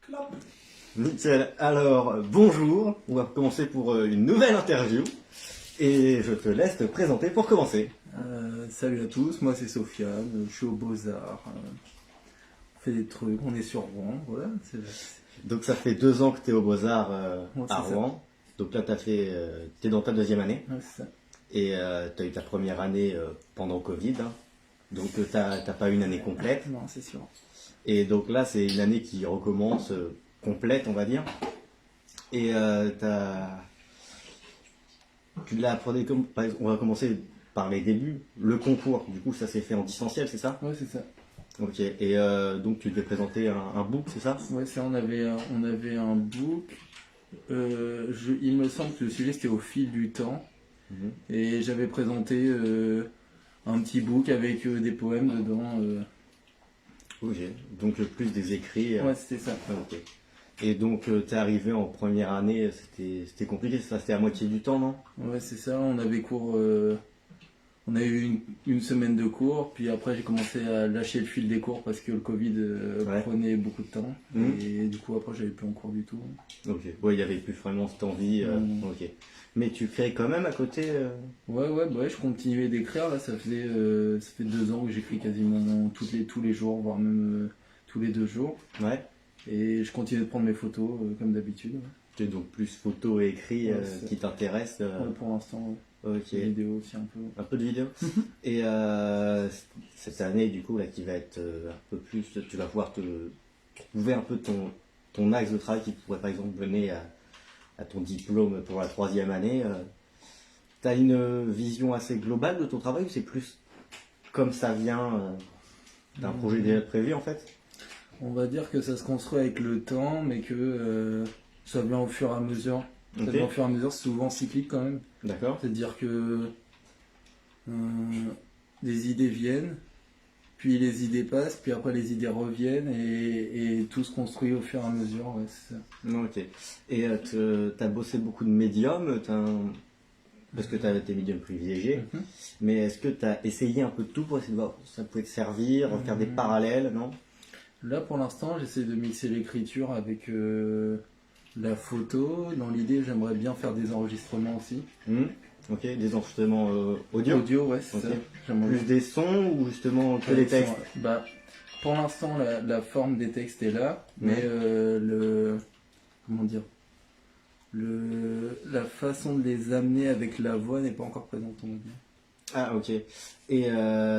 Clap. Nickel. Alors, bonjour. On va commencer pour une nouvelle interview. Et je te laisse te présenter pour commencer. Salut à tous, moi c'est Sofiane, je suis au Beaux-Arts. On fait des trucs, on est sur Rouen, voilà. Donc ça fait 2 ans que tu es au Beaux-Arts Ouais, à c'est ça. Rouen. Donc là, t'es dans ta 2e année. Ouais, c'est ça. Et tu as eu ta première année pendant Covid. Hein. Donc t'as pas eu une année complète. Non, c'est sûr. Et donc là, c'est une année qui recommence complète, on va dire. Et tu l'as appris comme, par exemple, on va commencer par les débuts. Le concours, du coup, ça s'est fait en distanciel, c'est ça? Ouais, c'est ça. Ok. Et donc tu devais présenter un book, c'est ça? Ouais, ça, on avait un book. Il me semble que le sujet c'était au fil du temps. Mhm. Et j'avais présenté un petit book avec des poèmes dedans. Ok. Donc plus des écrits. Ouais, c'était ça. Ok. Et donc t'es arrivé en première année, c'était compliqué, ça c'était à moitié du temps, non? Ouais, c'est ça. On avait cours. On a eu une semaine de cours, puis après j'ai commencé à lâcher le fil des cours parce que le Covid Ouais. prenait beaucoup de temps. Mhm. Et du coup après j'avais plus en cours du tout. Ok. Ouais, il y avait plus vraiment cette envie. Ok. Mais tu crées quand même à côté. Ouais, je continuais d'écrire là, ça fait 2 ans que j'écris quasiment tous les jours, voire même tous les 2 jours. Ouais. Et je continue de prendre mes photos comme d'habitude. Tu es donc plus photo et écrit Ouais, c'est ça. qui t'intéresse. Ouais, pour l'instant, Ok. vidéo aussi un peu. Un peu de vidéo. Et cette année, du coup, là, qui va être un peu plus, tu vas pouvoir te trouver un peu ton axe de travail qui pourrait, par exemple, mener à ton diplôme pour la 3e année. Tu as une vision assez globale de ton travail ou c'est plus comme ça vient d'un projet déjà prévu, en fait? On va dire que ça se construit avec le temps, mais que ça vient au fur et à mesure. Ça Ok. vient au fur et à mesure, c'est souvent cyclique quand même. D'accord. C'est-à-dire que euh, des idées viennent, puis les idées passent, puis après les idées reviennent, et tout se construit au fur et à mesure. Ouais, c'est ça. Non, ok. Et t'as bossé beaucoup de médiums, parce que tu as tes médiums privilégiés, Mhm. mais est-ce que tu as essayé un peu de tout pour essayer de voir si ça pouvait te servir, faire des parallèles, non? Là pour l'instant, j'essaie de mixer l'écriture avec la photo. Dans l'idée, j'aimerais bien faire des enregistrements aussi. Ok, des enregistrements audio? Audio, ouais, c'est Ok. ça. J'aimerais Plus des sons ou justement que Ouais, des ils sont- textes? bah, pour l'instant, la forme des textes est là, mais Ouais. comment dire, la façon de les amener avec la voix n'est pas encore présente, on va dire. Ah, ok. Et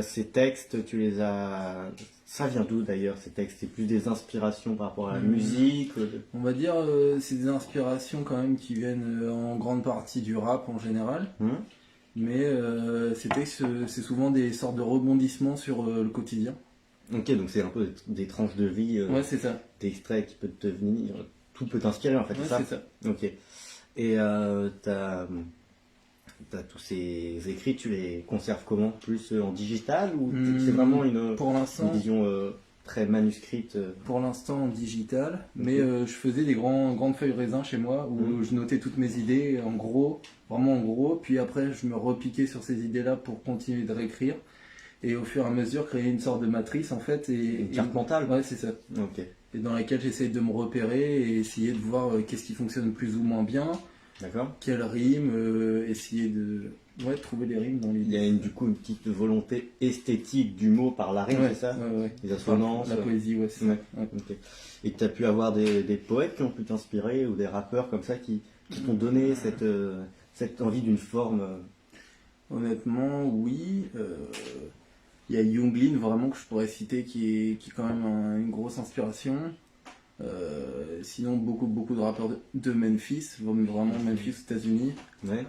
ces textes, tu les as... Ça vient d'où d'ailleurs, ces textes? C'est plus des inspirations par rapport à la musique? On va dire, c'est des inspirations quand même qui viennent en grande partie du rap en général, mais ces textes, c'est souvent des sortes de rebondissements sur le quotidien. Ok, donc c'est un peu des tranches de vie, Ouais, c'est ça. d'extraits qui peuvent te venir... Tout peut t'inspirer en fait, Ouais, c'est ça? c'est ça. Ok. Et t'as tous ces écrits, tu les conserves comment? Plus en digital ou c'est vraiment Pour une l'instant, vision très manuscrite? Pour l'instant en digital, mais Ok. je faisais des grandes feuilles raisin chez moi où je notais toutes mes idées en gros, vraiment en gros, puis après je me repiquais sur ces idées-là pour continuer de réécrire et au fur et à mesure créer une sorte de matrice en fait. Une carte mentale? Ouais, c'est ça. Ok, Et dans laquelle j'essaye de me repérer et essayer de voir qu'est-ce qui fonctionne plus ou moins bien, d'accord. quelles rimes, essayer de trouver des rimes dans Il y l'idée. a du coup une petite volonté esthétique du mot par la rime, Ouais, c'est ça? ouais. Les assonances? La poésie, ouais, c'est ça. Ouais. Ouais. Ok. Et tu as pu avoir des poètes qui ont pu t'inspirer ou des rappeurs comme ça qui t'ont donné cette envie d'une forme? Honnêtement, oui. Il y a Younglin vraiment que je pourrais citer qui est quand même une grosse inspiration. Sinon, beaucoup de rappeurs de Memphis, vraiment Memphis aux États-Unis. Ouais.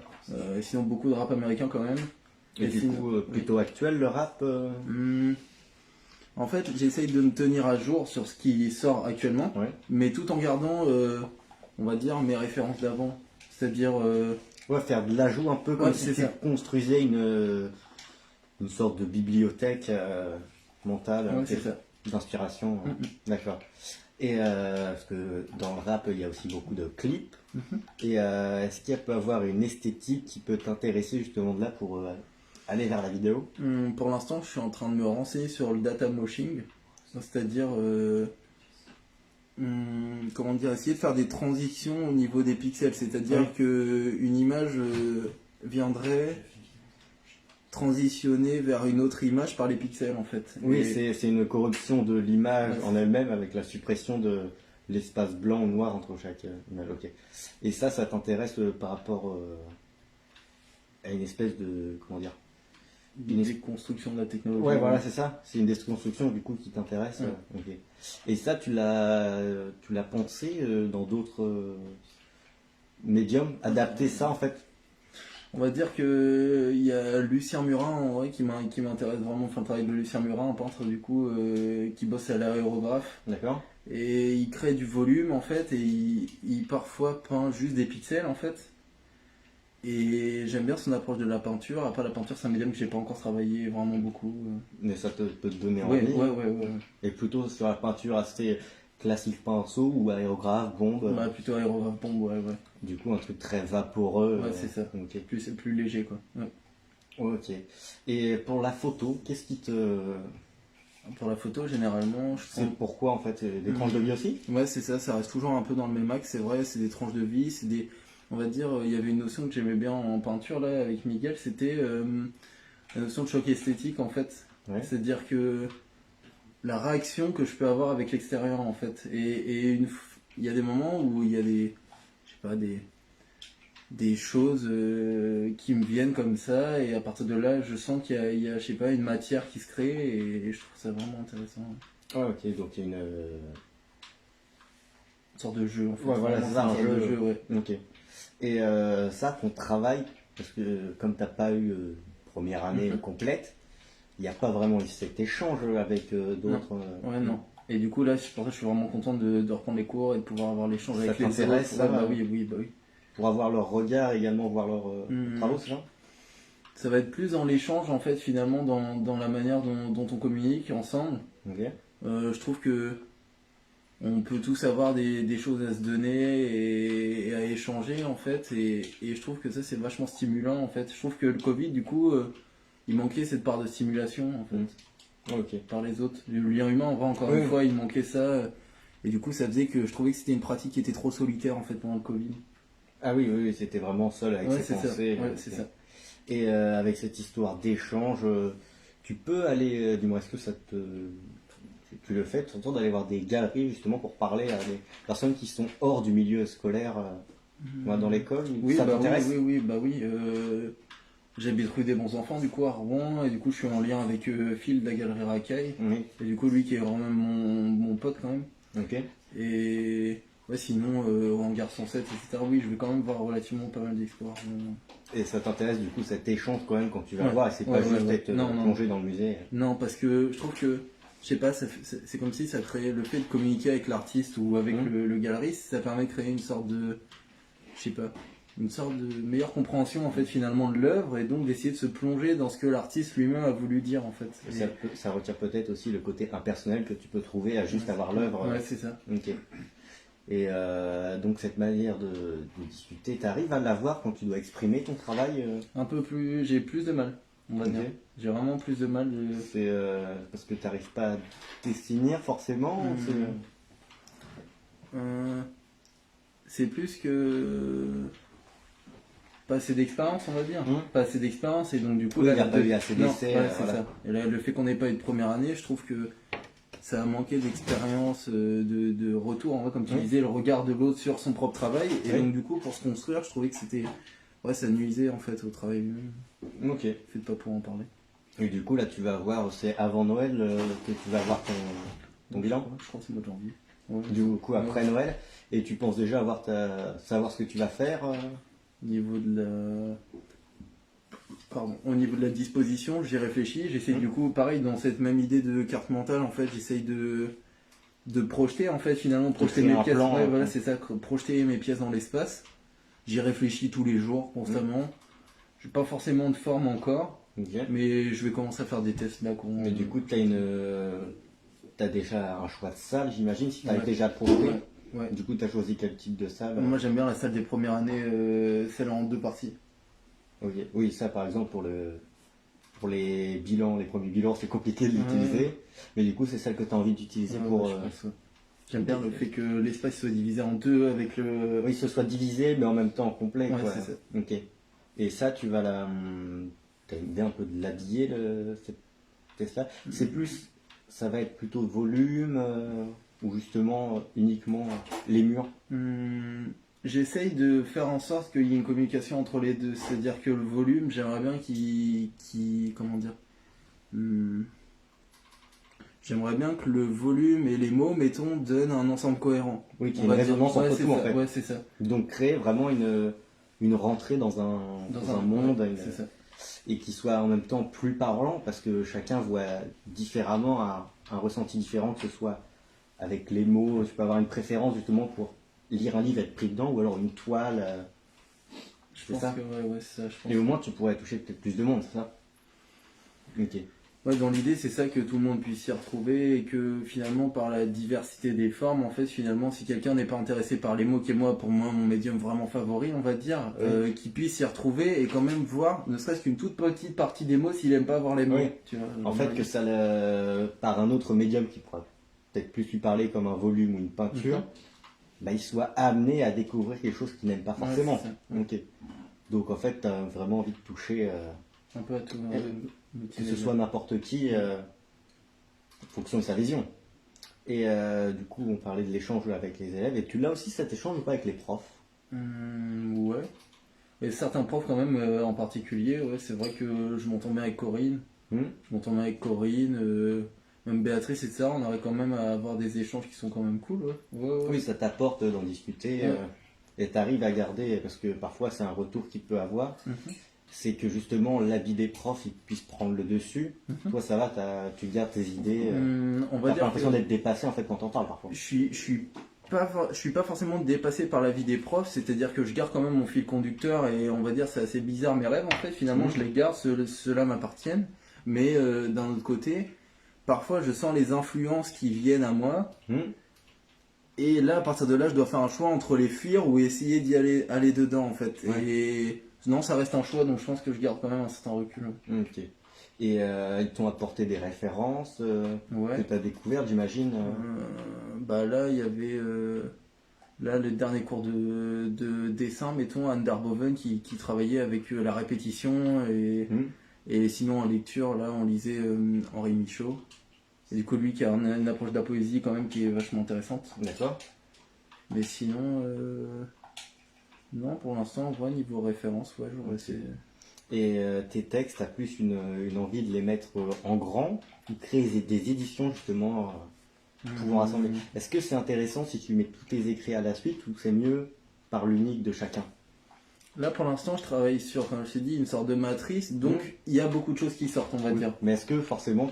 Sinon, beaucoup de rap américain quand même. Et du sinon- coup, plutôt actuel le rap? En fait, j'essaye de me tenir à jour sur ce qui sort actuellement, Ouais. mais tout en gardant, on va dire, mes références d'avant. C'est-à-dire, Ouais, faire de l'ajout un peu comme Ouais, si c'est tu ça. construisais une sorte de bibliothèque mentale, ouais, c'est ça. d'inspiration. D'accord. Et parce que dans le rap, il y a aussi beaucoup de clips. Et est-ce qu'il peut avoir une esthétique qui peut t'intéresser justement de là pour aller vers la vidéo? Pour l'instant, je suis en train de me renseigner sur le data moshing, c'est-à-dire comment dire, essayer de faire des transitions au niveau des pixels, c'est-à-dire Oui. que une image viendrait transitionner vers une autre image par les pixels en fait. Oui, Et- c'est une corruption de l'image Ouais. en elle-même avec la suppression de l'espace blanc ou noir entre chaque image. Ok. Et ça t'intéresse par rapport à une espèce de, comment dire? une déconstruction de la technologie. Ouais, voilà, c'est ça. C'est une déconstruction du coup qui t'intéresse. Ouais. Ok. Et ça, tu l'as pensé dans d'autres médiums, adapter ça en fait. On va dire que il y a Lucien Murin en vrai qui m'intéresse vraiment, enfin le travail de Lucien Murin, un peintre du coup qui bosse à l'aérographe D'accord. et il crée du volume en fait et il parfois peint juste des pixels en fait. Et j'aime bien son approche de la peinture. Après la peinture c'est un médium que j'ai pas encore travaillé vraiment beaucoup. Mais ça peut te donner Ouais, envie. ouais. Et plutôt sur la peinture assez classique pinceau ou aérographe, bombe. Ouais, plutôt aérographe bombe, ouais. Du coup, un truc très vaporeux. Ouais, c'est ça. Ok. C'est plus léger quoi. Ouais. Ok. Et pour la photo, qu'est-ce qui te... Pour la photo généralement je C'est prends. pourquoi en fait des tranches de vie aussi? Ouais, c'est ça, ça reste toujours un peu dans le même axe, c'est vrai, c'est des tranches de vie, c'est des... On va dire, il y avait une notion que j'aimais bien en peinture, là, avec Miguel, c'était la notion de choc esthétique, en fait. Ouais. C'est-à-dire que la réaction que je peux avoir avec l'extérieur, en fait. Il y a des moments où il y a des... Je sais pas, des choses qui me viennent comme ça, et à partir de là, je sens il y a, je sais pas, une matière qui se crée, et je trouve ça vraiment intéressant. Ouais, ok, donc il y a une... Une sorte de jeu, en fait. Ouais, voilà, Vraiment, c'est ça, une un sorte de jeu. jeu, ouais. Ok. Et ça, ton travail, parce que comme t'as pas eu première année complète, il n'y a pas vraiment eu cet échange avec d'autres... Ouais, non. Et du coup, là, c'est pour ça que je suis vraiment content de reprendre les cours et de pouvoir avoir l'échange Ça avec les t'intéresse, autres. ça, Ouais, bah ouais. oui, bah oui. Pour avoir leur regard, également voir leurs travaux, c'est ça? Ça va être plus dans l'échange, en fait, finalement, dans la manière dont on communique ensemble. Ok. Je trouve que on peut tous avoir des choses à se donner et à échanger, en fait. Et je trouve que ça, c'est vachement stimulant, en fait. Je trouve que le Covid, du coup, il manquait cette part de stimulation, en fait. Ok. Par les autres. Le lien humain, en vrai, encore Oui. une fois, il manquait ça. Et du coup, ça faisait que je trouvais que c'était une pratique qui était trop solitaire en fait pendant le Covid. Ah oui, oui, oui, c'était vraiment seul avec Ouais, ses c'est ça. pensées. Ouais, c'est ça. Et avec cette histoire d'échange, tu peux aller, dis-moi, est-ce que tu le fais de temps en temps d'aller voir des galeries justement pour parler à des personnes qui sont hors du milieu scolaire, dans l'école? Oui, Ça bah t'intéresse? oui, bah oui. J'habite rue des Bons Enfants, du coup, à Rouen, et du coup, je suis en lien avec Phil de la galerie Racaille. Oui. Et du coup, lui qui est vraiment mon pote quand même. Ok. Et ouais, sinon, au hangar 107, etc., oui, je vais quand même voir relativement pas mal d'exploits. Et ça t'intéresse du coup cet échange quand même quand tu vas Ouais. voir et c'est Ouais, pas ouais, juste ouais. être Non, non. plongé dans le musée. Non, parce que je trouve que, je sais pas, c'est comme si ça créait le fait de communiquer avec l'artiste ou avec le galeriste, ça permet de créer une sorte de, je sais pas, une sorte de meilleure compréhension en fait finalement de l'œuvre et donc d'essayer de se plonger dans ce que l'artiste lui-même a voulu dire en fait. Et ça retire peut-être aussi le côté impersonnel que tu peux trouver à juste avoir l'œuvre. Ouais, c'est ça. Ok. Et donc cette manière de discuter, tu arrives à l'avoir quand tu dois exprimer ton travail Un peu plus, j'ai plus de mal, on va Ok. dire. J'ai vraiment plus de mal. C'est parce que tu n'arrives pas à définir forcément ou C'est plus que pas assez d'expérience, on va dire. Pas assez d'expérience et donc du coup Oui, là, il n'y a pas eu assez non, d'essais. ouais, c'est Voilà. ça. Et là, le fait qu'on n'ait pas eu de première année, je trouve que ça a manqué d'expérience, de retour, en vrai, comme tu disais, le regard de l'autre sur son propre travail. Et donc du coup, pour se construire, je trouvais que c'était, ouais, ça nuisait en fait au travail lui-même. Ok. Fait de pas pouvoir en parler. Et du coup là tu vas voir, c'est avant Noël que tu vas voir ton bilan. Je crois que c'est le mois de janvier. Ouais. Du coup après Noël. Et tu penses déjà savoir ce que tu vas faire Au niveau de la... Pardon. Au niveau de la disposition, j'y réfléchis. J'essaie du coup, pareil, dans cette même idée de carte mentale, en fait, j'essaye de projeter, en fait, finalement, projeter créer mes un pièces. plan, Ouais, hein. voilà, c'est ça, projeter mes pièces dans l'espace. J'y réfléchis tous les jours, constamment. J'ai pas forcément de forme encore, Ok. mais je vais commencer à faire des tests là. Mais du coup, t'as déjà un choix de salle, j'imagine, si tu as Ouais. déjà projeté. Ouais. Ouais. Du coup, tu as choisi quel type de salle Moi, j'aime bien la salle des premières années, celle en 2 parties. Ok. Oui, ça, par exemple, pour les bilans, les premiers bilans, c'est compliqué de l'utiliser. Mais du coup, c'est celle que tu as envie d'utiliser Ouais, pour. je pense, ouais. J'aime bien le fait que l'espace soit divisé en deux avec le... Oui, ce soit divisé, mais en même temps complet. Ouais, Quoi. c'est ça. Ok. Et ça, tu vas t'as une idée un peu de l'habiller, cette pièce-là. C'est plus, ça va être plutôt volume ou justement uniquement les murs. J'essaye de faire en sorte qu'il y ait une communication entre les deux. C'est-à-dire que le volume, j'aimerais bien comment dire j'aimerais bien que le volume et les mots, mettons, donnent un ensemble cohérent. Oui, qu'il y ait une résonance entre tout, en fait. Ouais, c'est ça. Donc créer vraiment une rentrée dans un monde c'est ça. et qui soit en même temps plus parlant parce que chacun voit différemment un ressenti différent, que ce soit avec les mots. Tu peux avoir une préférence justement pour lire un livre, être pris dedans, ou alors une toile. Je pense que ouais, c'est ça. Je pense. Et au moins tu pourrais toucher peut-être plus de monde, c'est ça? Ok. Ouais, dans l'idée, c'est ça, que tout le monde puisse s'y retrouver et que finalement, par la diversité des formes, en fait, finalement, si quelqu'un n'est pas intéressé par les mots, qui est pour moi, mon médium vraiment favori, on va dire, Oui. qu'il puisse s'y retrouver et quand même voir, ne serait-ce qu'une toute petite partie des mots, s'il aime pas voir les mots. Oui. Tu vois, En fait, que ça, par un autre médium qui pourra peut-être plus lui parler comme un volume ou une peinture, bah, il soit amené à découvrir quelque chose qu'il n'aime pas forcément. Ouais, c'est ça. Ok. Donc en fait, tu as vraiment envie de toucher un peu à tout. que ce soit n'importe qui, en fonction de sa vision. Et du coup, on parlait de l'échange avec les élèves. Et tu l'as aussi cet échange ou pas avec les profs? Ouais. Et certains profs quand même en particulier, ouais, c'est vrai que je m'entends bien avec Corinne. Je m'entends bien avec Corinne, même Béatrice, etc. On arrive quand même à avoir des échanges qui sont quand même cool. Ouais. Oui, ça t'apporte d'en discuter. Et tu arrives à garder, parce que parfois c'est un retour qu'il peut avoir, c'est que justement l'habit des profs il puisse prendre le dessus. Toi ça va, tu gardes tes idées. On va t'as dire pas l'impression d'être dépassé en fait quand t'en parles parfois. Je suis pas forcément dépassé par la vie des profs, c'est-à-dire que je garde quand même mon fil conducteur et on va dire c'est assez bizarre mes rêves en fait, finalement je les garde, ceux-là m'appartiennent, mais d'un autre côté, parfois je sens les influences qui viennent à moi et là à partir de là je dois faire un choix entre les fuir ou essayer d'y aller dedans en fait. Ouais. Et non, ça reste un choix, donc je pense que je garde quand même un certain recul. Ok. Et ils t'ont apporté des références que tu as découvertes, j'imagine. Bah là, il y avait là le dernier cours de dessin, mettons, Anne Darboven qui travaillait avec la répétition et sinon en lecture, là, on lisait Henri Michaud. Et du coup, lui qui a une approche de la poésie quand même qui est vachement intéressante. D'accord. Mais sinon, non, pour l'instant, ouais, niveau référence, ouais, j'aurais essayé. Et tes textes, tu as plus une envie de les mettre en grand ou créer des éditions justement pouvant rassembler. Est-ce que c'est intéressant si tu mets tous tes écrits à la suite ou c'est mieux par l'unique de chacun? Là pour l'instant je travaille sur, comme je t'ai dit, une sorte de matrice, donc il y a beaucoup de choses qui sortent, on va dire. Mais est-ce que forcément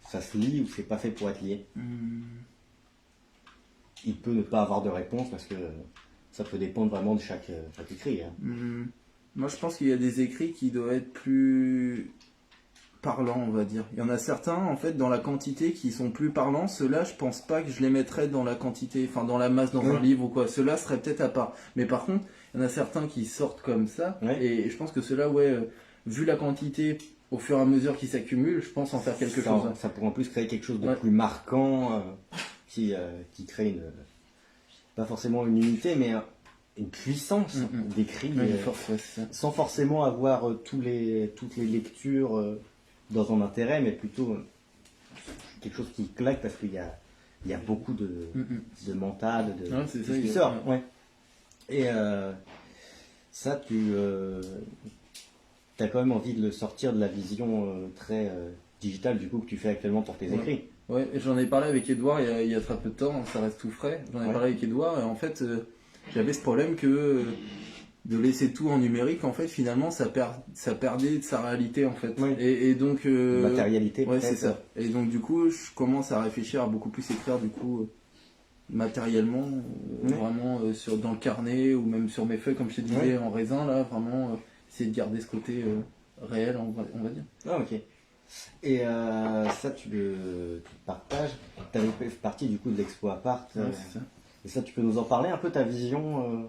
ça se lit ou c'est pas fait pour être lié? Il peut ne pas avoir de réponse parce que ça peut dépendre vraiment de chaque écrit. Moi je pense qu'il y a des écrits qui doivent être plus parlants, on va dire. Il y en a certains en fait dans la quantité qui sont plus parlants, ceux-là je pense pas que je les mettrais dans la quantité, enfin dans la masse, dans un livre ou quoi, ceux-là seraient peut-être à part. Mais par contre, il y en a certains qui sortent comme ça, et je pense que ceux-là, vu la quantité au fur et à mesure qu'ils s'accumulent, je pense en faire quelque chose. Ça pourrait en plus créer quelque chose de plus marquant, qui crée pas forcément une unité, mais une puissance d'écrit, sans forcément avoir toutes les lectures dans un intérêt, mais plutôt quelque chose qui claque parce qu'il y a beaucoup de mental, c'est ça, qui sort. Et ça, tu as quand même envie de le sortir de la vision très digitale du coup que tu fais actuellement pour tes écrits. Ouais, j'en ai parlé avec Edouard il y a très peu de temps, ça reste tout frais. J'en ai parlé avec Edouard et en fait j'avais ce problème que de laisser tout en numérique, en fait finalement ça perdait de sa réalité en fait. Et donc matérialité. Ouais, c'est ça. Et donc du coup je commence à réfléchir à beaucoup plus écrire du coup matériellement, vraiment dans le carnet ou même sur mes feuilles comme je te disais en raisin là, vraiment essayer de garder ce côté réel on va dire. Ah ok. Et ça tu le partages, tu avais fait partie du coup de l'Expo Apart. C'est ça. Et ça tu peux nous en parler un peu ta vision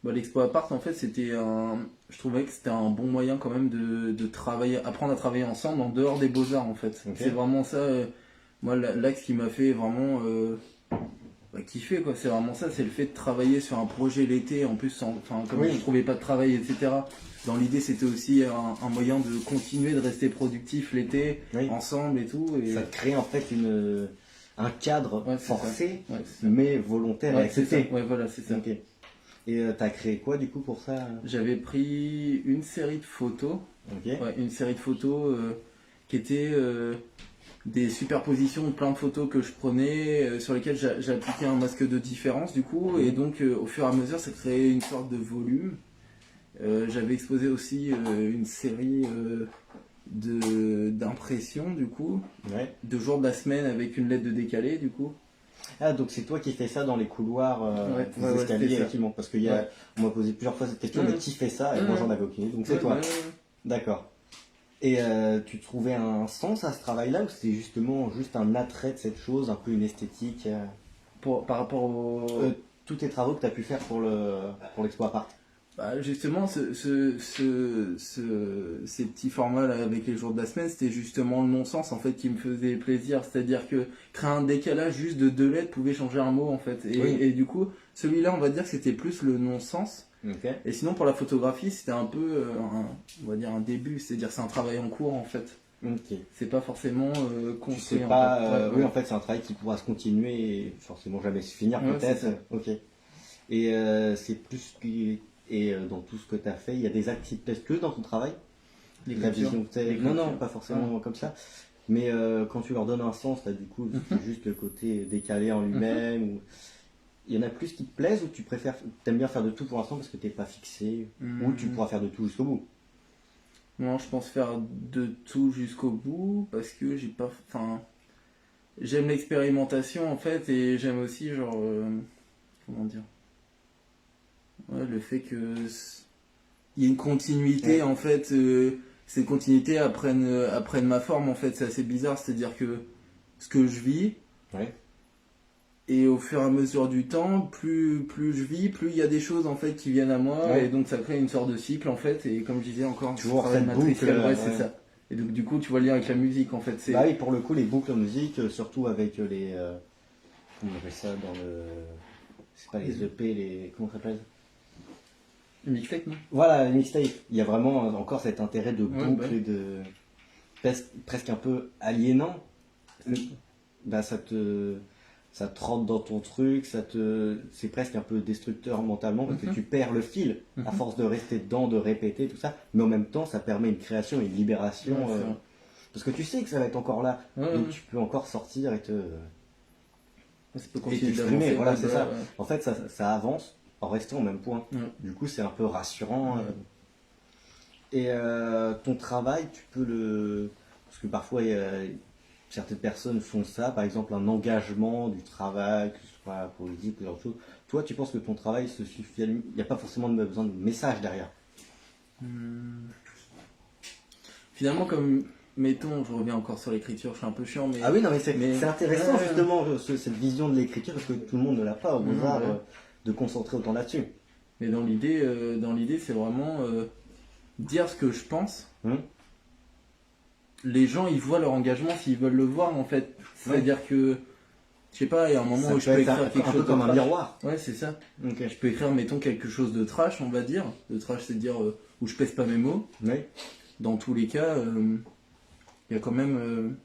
L'Expo Apart en fait je trouvais que c'était un bon moyen quand même de travailler, apprendre à travailler ensemble en dehors des beaux-arts en fait. C'est vraiment ça, moi l'axe qui m'a fait vraiment kiffer quoi. C'est vraiment ça, c'est le fait de travailler sur un projet l'été, en plus comme Oui. je trouvais pas de travail, etc. Dans l'idée c'était aussi un moyen de continuer de rester productif l'été, Oui. ensemble et tout. Et... Ça te crée en fait un cadre Ouais, c'est forcé, ça. Ouais, c'est ça. mais volontaire et Ouais, c'est ça. accepté. Ouais, voilà, c'est ça. Ok. Et t'as créé quoi du coup pour ça? J'avais pris une série de photos, Ok. ouais, une série de photos qui étaient des superpositions de plein de photos que je prenais, sur lesquelles j'appliquais un masque de différence du coup, et donc au fur et à mesure ça créait une sorte de volume. J'avais exposé aussi une série d'impressions du coup, Ouais. de jours de la semaine avec une lettre de décalé du coup. Ah, donc c'est toi qui fais ça dans les couloirs, Ouais, des ouais, ouais, escaliers c'était ça. qui montent. Parce Ouais. on m'a posé plusieurs fois cette question, mais Ouais. qui fait ça? Et Ouais, moi ouais. j'en avais aucune idée. Donc c'est Ouais, toi. ouais, ouais. D'accord. Et tu trouvais un sens à ce travail-là ou c'était justement juste un attrait de cette chose, un peu une esthétique Par rapport au... tous tes travaux que tu as pu faire pour l'Expo Apart. Bah, justement, ces petits formats là, avec les jours de la semaine, c'était justement le non-sens en fait qui me faisait plaisir. C'est-à-dire que créer un décalage juste de 2 lettres pouvait changer un mot en fait. Oui. Et du coup, celui-là, on va dire que c'était plus le non-sens. Ok. Et sinon, pour la photographie, c'était un peu, on va dire un début. C'est-à-dire c'est un travail en cours en fait. Ok. C'est pas forcément Tu construit sais en pas, fait. Ouais, oui, ouais. en fait, c'est un travail qui pourra se continuer et forcément jamais se finir, Ouais, peut-être. c'est ça. Ok. Et c'est plus que. Et dans tout ce que tu as fait, il y a des actes qui te plaisent plus dans ton travail? La L'écriture. vision que t'as- L'écriture. Non, non, pas forcément comme ça. Mais quand tu leur donnes un sens, là, du coup, c'est juste le côté décalé en lui-même. Ou... Il y en a plus qui te plaisent ou t'aimes bien faire de tout pour l'instant parce que t'es pas fixé, ou tu pourras faire de tout jusqu'au bout? Non, je pense faire de tout jusqu'au bout parce que j'ai pas. Enfin, j'aime l'expérimentation en fait et j'aime aussi genre. Comment dire? Ouais, le fait que il y ait une continuité Ouais. en fait. Ces continuités apprennent ma forme en fait. C'est assez bizarre, c'est-à-dire que ce que je vis. Ouais. Et au fur et à mesure du temps, plus je vis, plus il y a des choses en fait qui viennent à moi, Ouais. et donc ça crée une sorte de cycle en fait. Et comme je disais encore, Toujours ce travail cette matriciel, boucle, ouais, c'est ouais. ça. Et donc du coup, tu vois le lien avec la musique en fait. C'est Bah oui, pour le coup, les boucles en musique, surtout avec les. Comment on appelle ça dans le. C'est pas les EP, les. Comment ça s'appelle? le mixtape, non? Voilà, les mixtapes. Il y a vraiment encore cet intérêt de Ouais, boucle bah. et de. Presque un peu aliénant. Bah ça te rentre dans ton truc, c'est presque un peu destructeur mentalement parce que tu perds le fil à force de rester dedans, de répéter tout ça, mais en même temps ça permet une création, une libération, Ouais, c'est vrai. parce que tu sais que ça va être encore là, Ouais, donc ouais. tu peux encore sortir et Ça peut et continuer t'exprimer, d'avancer. voilà ouais, c'est bah, ça. ouais. En fait ça avance en restant au même point. Ouais. Du coup c'est un peu rassurant. Ouais. Et ton travail, tu peux le... Parce que parfois, certaines personnes font ça, par exemple un engagement du travail, que ce soit politique ou autre chose. Toi, tu penses que ton travail se suffit à lui? Il n'y a pas forcément besoin de message derrière. Finalement, comme mettons, je reviens encore sur l'écriture, je suis un peu chiant, mais Ah oui, non, mais Mais- c'est intéressant Ouais, ouais. justement cette vision de l'écriture, parce que tout le monde ne l'a pas au Beaux-Arts, Ouais. de concentrer autant là-dessus. mais dans l'idée, c'est vraiment dire ce que je pense. Hum. Les gens, ils voient leur engagement s'ils veulent le voir en fait. C'est-à-dire que, je sais pas, il y a un moment Ça où je peut peux être écrire quelque un peu chose comme de un trash. miroir. Ouais, c'est ça. Ok. Je peux écrire, mettons, quelque chose de trash, on va dire. De trash, c'est-à-dire où je pèse pas mes mots. Oui. Dans tous les cas, il y a quand même.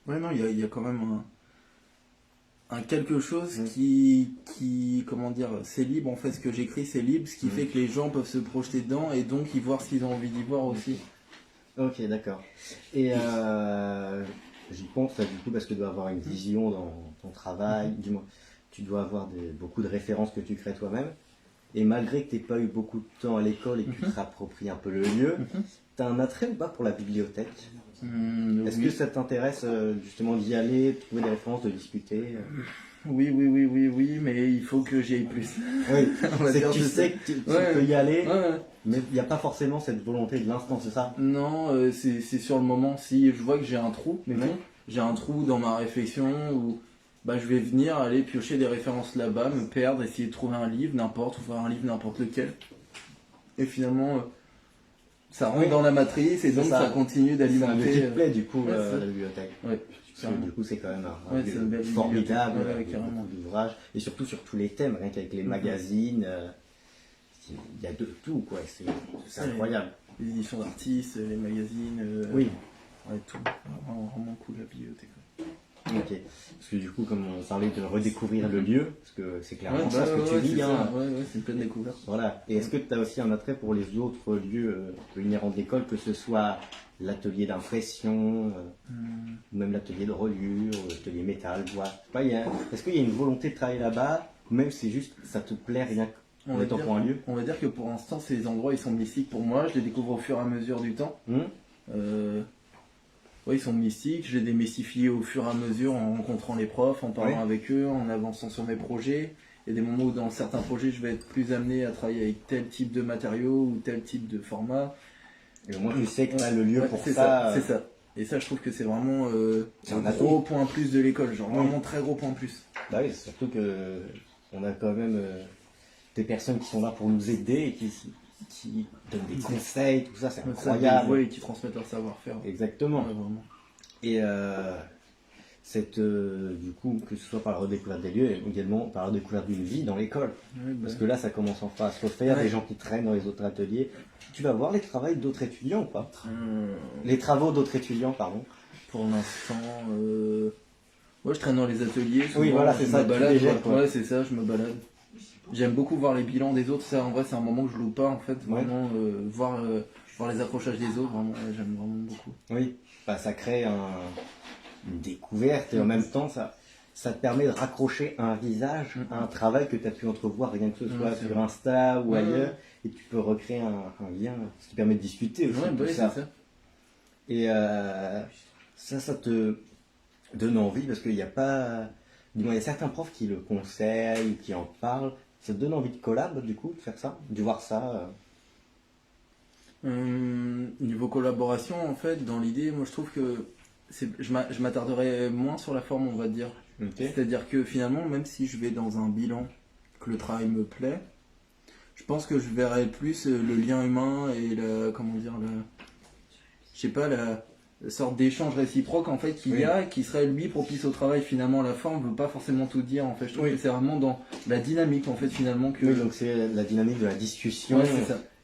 Ouais, non, il y a quand même un quelque chose comment dire, c'est libre en fait, ce que j'écris c'est libre, ce qui fait que les gens peuvent se projeter dedans et donc y voir ce qu'ils ont envie d'y voir aussi. Ok, d'accord. Et j'y pense, là, du coup, parce que tu dois avoir une vision dans ton travail, du moins, tu dois avoir beaucoup de références que tu crées toi-même. Et malgré que tu n'aies pas eu beaucoup de temps à l'école et que tu te rappropries un peu le lieu, tu as un attrait ou pas pour la bibliothèque? Est-ce Oui. que ça t'intéresse justement d'y aller, de trouver des références, de discuter Oui, mais il faut que j'y aille plus. Oui, On va c'est dire que tu que sais que tu Ouais. peux y aller, Ouais. mais il n'y a pas forcément cette volonté de l'instant, c'est ça? Non, c'est sur le moment. Si je vois que j'ai un trou, mettons, Ouais. j'ai un trou dans ma réflexion où bah, je vais venir aller piocher des références là-bas, me perdre, essayer de trouver un livre, n'importe, ou voir un livre n'importe lequel. Et finalement, ça rentre Oui. dans la matrice et donc C'est ça. ça continue C'est un lieu qui d'alimenter. te plaît, du coup, ouais, la bibliothèque. Ouais. Parce que du coup, c'est quand même un Ouais, c'est une belle formidable, bibliothèque. Ouais, avec carrément. beaucoup d'ouvrages, et surtout sur tous les thèmes, rien qu'avec les magazines, il y a de tout, quoi. C'est Ouais. incroyable. Les éditions d'artistes, les magazines. Oui. Ouais, tout. Vraiment cool la bibliothèque. Ok. Parce que du coup, comme on parlait de redécouvrir le lieu, parce que c'est clairement ça ce que tu vis, c'est hein. ça. Ouais, c'est une pleine découverte. Voilà. Et est-ce que tu as aussi un attrait pour les autres lieux inhérents de l'école, que ce soit l'atelier d'impression, ou même l'atelier de reliure, ou l'atelier métal, bois. Je sais pas, est-ce qu'il y a une volonté de travailler là-bas, ou même c'est juste ça te plaît rien qu'en étant pour un lieu? On va dire que pour l'instant, ces endroits ils sont mystiques pour moi. Je les découvre au fur et à mesure du temps. Ouais, ils sont mystiques. Je les démystifie au fur et à mesure en rencontrant les profs, en parlant avec eux, en avançant sur mes projets. Il y a des moments où dans certains projets, je vais être plus amené à travailler avec tel type de matériaux ou tel type de format. Et au moins tu sais que tu as le lieu pour c'est ça. C'est ça. Et ça, je trouve que c'est vraiment c'est un un gros point plus de l'école. Genre vraiment très gros point plus. Bah oui, surtout que on a quand même des personnes qui sont là pour nous aider et qui donnent des conseils, tout ça, c'est incroyable. Oui, qui transmettent leur savoir-faire. Exactement. Ouais, vraiment. Et du coup, que ce soit par la redécouverte des lieux, et également par la redécouverte d'une vie dans l'école. Ouais, Parce que là, ça commence enfin à se refaire, des gens qui traînent dans les autres ateliers. Tu vas voir les travaux d'autres étudiants ou pas? Les travaux d'autres étudiants, pardon. Pour l'instant, moi je traîne dans les ateliers. Oui, voilà, c'est ça, me balade, quoi. Ouais, c'est ça, je me balade. J'aime beaucoup voir les bilans des autres. Ça, en vrai, c'est un moment que je loupe pas, en fait. Vraiment, voir les accrochages des autres, vraiment, j'aime vraiment beaucoup. Oui, bah, ça crée une découverte et en même temps, ça te permet de raccrocher un visage à un travail que tu as pu entrevoir, rien que ce soit sur Insta ou ailleurs, et tu peux recréer un lien, ce qui permet de discuter aussi. C'est ça. Et ça te donne envie parce qu'il n'y a pas. Dis-moi, il y a certains profs qui le conseillent, qui en parlent. Ça te donne envie de collab, du coup, de faire ça, de voir ça Niveau collaboration, en fait, dans l'idée, moi je trouve que je m'attarderai moins sur la forme, on va dire. C'est-à-dire que finalement, même si je vais dans un bilan, que le travail me plaît, je pense que je verrai plus le lien humain et la sorte d'échange réciproque en fait qu'il y a, qui serait lui propice au travail. Finalement, la forme veut pas forcément tout dire. En fait, je trouve que c'est vraiment dans la dynamique en fait finalement que. Oui, donc c'est la dynamique de la discussion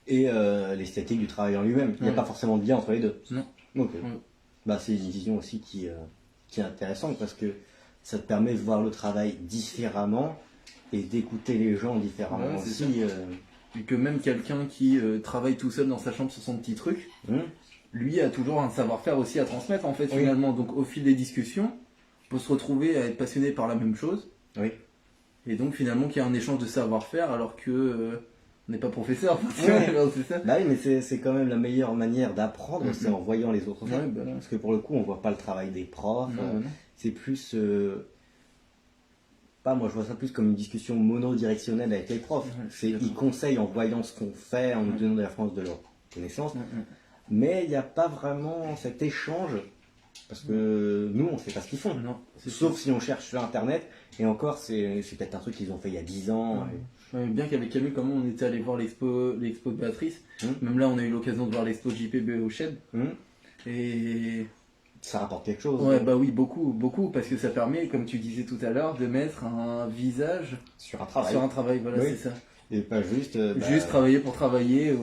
et l'esthétique du travail en lui-même. Il n'y a pas forcément de lien entre les deux. Non. Ok. Bah, c'est une vision aussi qui est intéressante parce que ça te permet de voir le travail différemment et d'écouter les gens différemment aussi. Et que même quelqu'un qui travaille tout seul dans sa chambre sur son petit truc, lui a toujours un savoir-faire aussi à transmettre en fait finalement. Donc au fil des discussions, on peut se retrouver à être passionné par la même chose. Oui. Et donc finalement qu'il y a un échange de savoir-faire alors que on n'est pas professeur. C'est ça. Bah oui, mais c'est quand même la meilleure manière d'apprendre, c'est en voyant les autres faire. Parce que pour le coup, on voit pas le travail des profs. C'est plus moi je vois ça plus comme une discussion monodirectionnelle avec les profs. Ils conseillent en voyant ce qu'on fait, en nous donnant de la France de leurs connaissances. Mais il n'y a pas vraiment cet échange parce que nous on ne sait pas ce qu'ils font. Sauf si on cherche sur internet, et encore c'est peut-être un truc qu'ils ont fait il y a 10 ans. Bien qu'avec Camille, comment on était allé voir l'expo de Béatrice, même là on a eu l'occasion de voir l'expo JPB au Shed. Et ça rapporte quelque chose. Ouais, bah oui, beaucoup, parce que ça permet, comme tu disais tout à l'heure, de mettre un visage sur un travail. Voilà, c'est ça. Et pas juste. Juste travailler pour travailler,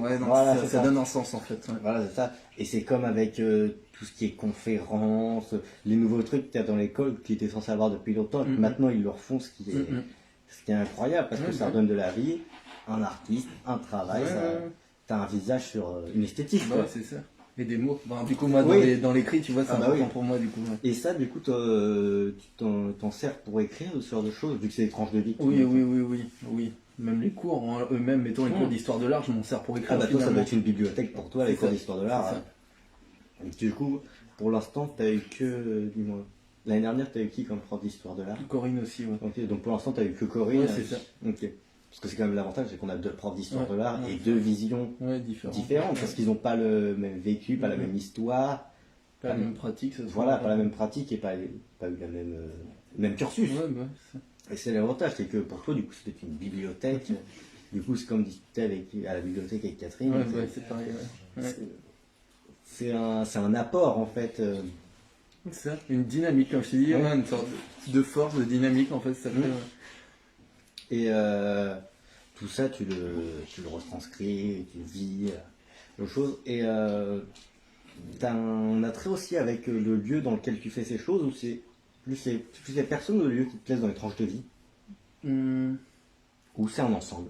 ça donne un sens en fait. Voilà, c'est ça. Et c'est comme avec tout ce qui est conférences, les nouveaux trucs que tu as dans l'école qui étaient censés avoir depuis longtemps, et maintenant ils leur font ce qui est incroyable parce que ça redonne de la vie, un artiste, un travail, tu as un visage sur une esthétique. Ouais, c'est ça. Et des mots. Du coup, moi, dans l'écrit, tu vois, c'est important pour moi, du coup. Et ça, du coup, tu t'en sers pour écrire ce genre de choses, vu que c'est des tranches de vie. Oui. Même les cours, eux-mêmes, mettons les cours d'histoire de l'art, je m'en sers pour écrire. Toi, ça doit être une bibliothèque pour toi, les cours d'histoire de l'art. Du coup, pour l'instant, tu as eu que, dis-moi, l'année dernière, tu as eu qui comme prof d'histoire de l'art? Corinne aussi, Ok, donc pour l'instant, tu as eu que Corinne. Ouais, c'est ça. Ok. Parce que c'est quand même l'avantage, c'est qu'on a deux profs d'histoire de l'art et deux visions différentes, parce qu'ils n'ont pas le même vécu, pas la même histoire, pas la même pratique. Voilà, pas la même pratique et pas eu la même cursus. Et c'est l'avantage, c'est que pour toi, du coup, c'était une bibliothèque. Du coup, c'est comme discuter à la bibliothèque avec Catherine. C'est pareil. C'est un apport, en fait, C'est ça, une dynamique, comme je t'ai dit, Ouais. ouais, une sorte de force, de dynamique en fait, ça fait. Et tout ça, tu le retranscris, tu le vis, les choses. Et tu as un attrait aussi avec le lieu dans lequel tu fais ces choses, ou c'est plus les personnes ou le lieu qui te plaisent dans les tranches de vie, Hum, ou c'est un ensemble?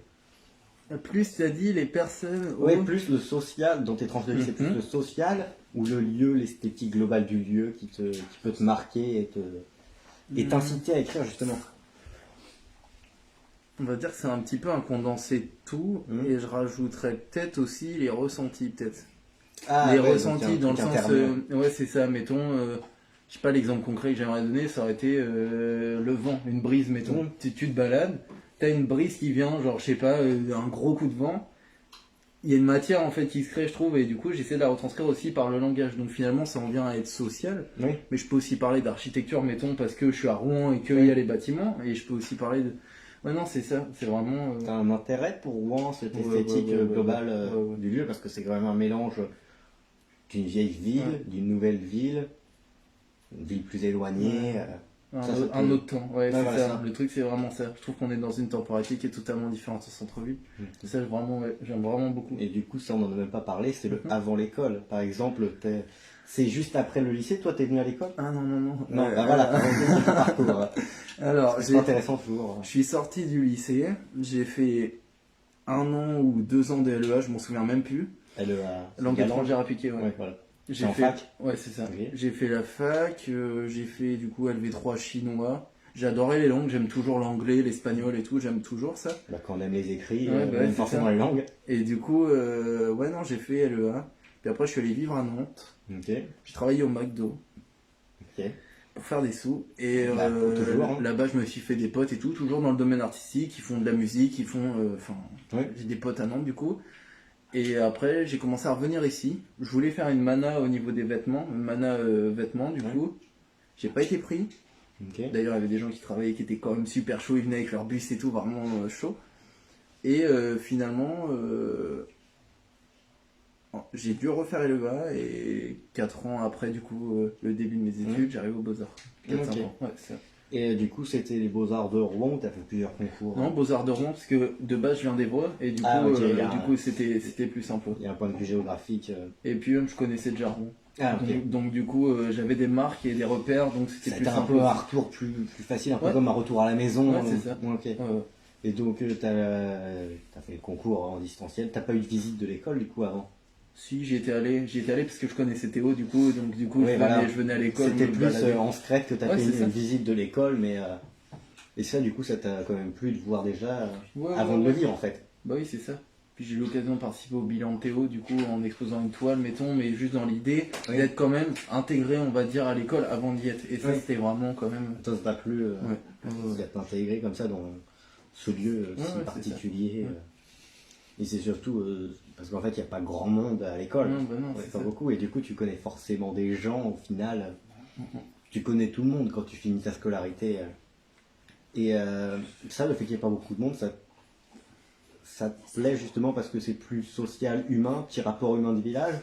Plus tu as dit les personnes. Ouais, plus le social, dans tes tranches de vie, c'est plus Mhm. le social, ou le lieu, l'esthétique globale du lieu qui peut te marquer et t'inciter à écrire justement. On va dire que c'est un petit peu un condensé de tout, Mhm. et je rajouterais peut-être aussi les ressentis, peut-être. Ah, Les ouais, donc ressentis un dans le truc sens. intermédiaire. Ouais, c'est ça, mettons. Je sais pas, l'exemple concret que j'aimerais donner, ça aurait été le vent, une brise, mettons. Mhm. Tu te balades, t'as une brise qui vient, genre, je sais pas, un gros coup de vent. Il y a une matière en fait qui se crée, je trouve, et du coup, j'essaie de la retranscrire aussi par le langage. Donc finalement, ça en vient à être social. Oui. Mais je peux aussi parler d'architecture, mettons, parce que je suis à Rouen et qu'il Oui. y a les bâtiments. Et je peux aussi parler de. Ouais, non, c'est ça, c'est vraiment. T'as un intérêt pour Rouen, cette Ouais, esthétique ouais, ouais, globale ouais, ouais. du lieu, parce que c'est quand même un mélange d'une vieille ville, Ouais. d'une nouvelle ville, une ville plus éloignée. Ouais. Ça Un peut- autre temps, ouais, c'est voilà, ça. ça. Le truc, c'est vraiment ça. Je trouve qu'on est dans une temporalité qui est totalement différente au centre-ville. Ça, vraiment, ouais, j'aime vraiment beaucoup. Et du coup, ça, on n'en a même pas parlé, c'est le Mhm. avant l'école. Par exemple, c'est juste après le lycée, toi, t'es venu à l'école? Ah non, non, non. Non, bah voilà, t'as un parcours. Alors, C'est intéressant toujours. je suis sorti du lycée, j'ai fait 1 an ou 2 ans de LEA, je m'en souviens même plus. Galant. Langue étrangère appliquée, ouais. Ouais, voilà. J'ai en fait. fac? Ouais, c'est ça. Ok. J'ai fait la fac, j'ai fait du coup LV3 chinois. J'adorais les langues, j'aime toujours l'anglais, l'espagnol et tout, j'aime toujours ça. Bah, quand on aime les écrits, Ouais, bah ouais, même c'est forcément ça. les langues. Et du coup, ouais, non, j'ai fait LEA. Puis après, je suis allé vivre à Nantes. Ok. J'ai travaillé au McDo Ok. pour faire des sous. Et Bah, toujours, hein. là-bas, je me suis fait des potes et tout, toujours dans le domaine artistique. Ils font de la musique, ils font. Enfin, Ouais. j'ai des potes à Nantes du coup. Et après, j'ai commencé à revenir ici. Je voulais faire une mana au niveau des vêtements, une mana vêtements du Ouais. coup. J'ai pas été pris. Ok. D'ailleurs, il y avait des gens qui travaillaient qui étaient quand même super chauds, ils venaient avec leur bus et tout, vraiment chaud. Et finalement, j'ai dû refaire LEA et 4 ans après, du coup, le début de mes études, j'arrive aux Beaux-Arts. 4-5 Ok. ans, ouais, c'est ça. Et du coup, c'était les Beaux-Arts de Rouen où tu as fait plusieurs concours. Non, Beaux-Arts de Rouen, parce que de base, je viens d'Évreux, et du Ah, coup, ok, il y a un- c'était plus simple. Il y a un point de vue géographique. Et puis, je connaissais déjà Rouen. Ah, ok. Donc, du coup, j'avais des marques et des repères, donc c'était plus C'était un simple. peu un retour plus facile, un peu Ouais. comme un retour à la maison. Ouais, c'est ça. Ouais, ok. Ouais. Et donc, tu as fait le concours en distanciel. T'as pas eu de visite de l'école du coup avant? Si, j'y étais allé parce que je connaissais Théo, du coup, Ouais, voilà. je venais à l'école. C'était me plus balader. en secret que tu as Ouais, fait c'est ça. une visite de l'école, mais. Et ça, du coup, ça t'a quand même plu de voir déjà Ouais, avant ouais, de ouais. le lire en fait. Bah oui, c'est ça. Puis j'ai eu l'occasion de participer au bilan de Théo, du coup, en exposant une toile, mettons, mais juste dans l'idée Oui. d'être quand même intégré, on va dire, à l'école avant d'y être. Et ça, Oui. c'était vraiment quand même. Toi, ça t'a plu Ouais. d'être intégré comme ça dans ce lieu si Ouais, c'est particulier. ça. Ouais. Et c'est surtout parce qu'en fait, il n'y a pas grand monde à l'école. Non, bah non, Ouais, c'est pas ça. beaucoup. Et du coup, tu connais forcément des gens au final. Tu connais tout le monde quand tu finis ta scolarité. Et ça, le fait qu'il n'y ait pas beaucoup de monde, ça te plaît justement parce que c'est plus social, humain, petit rapport humain du village,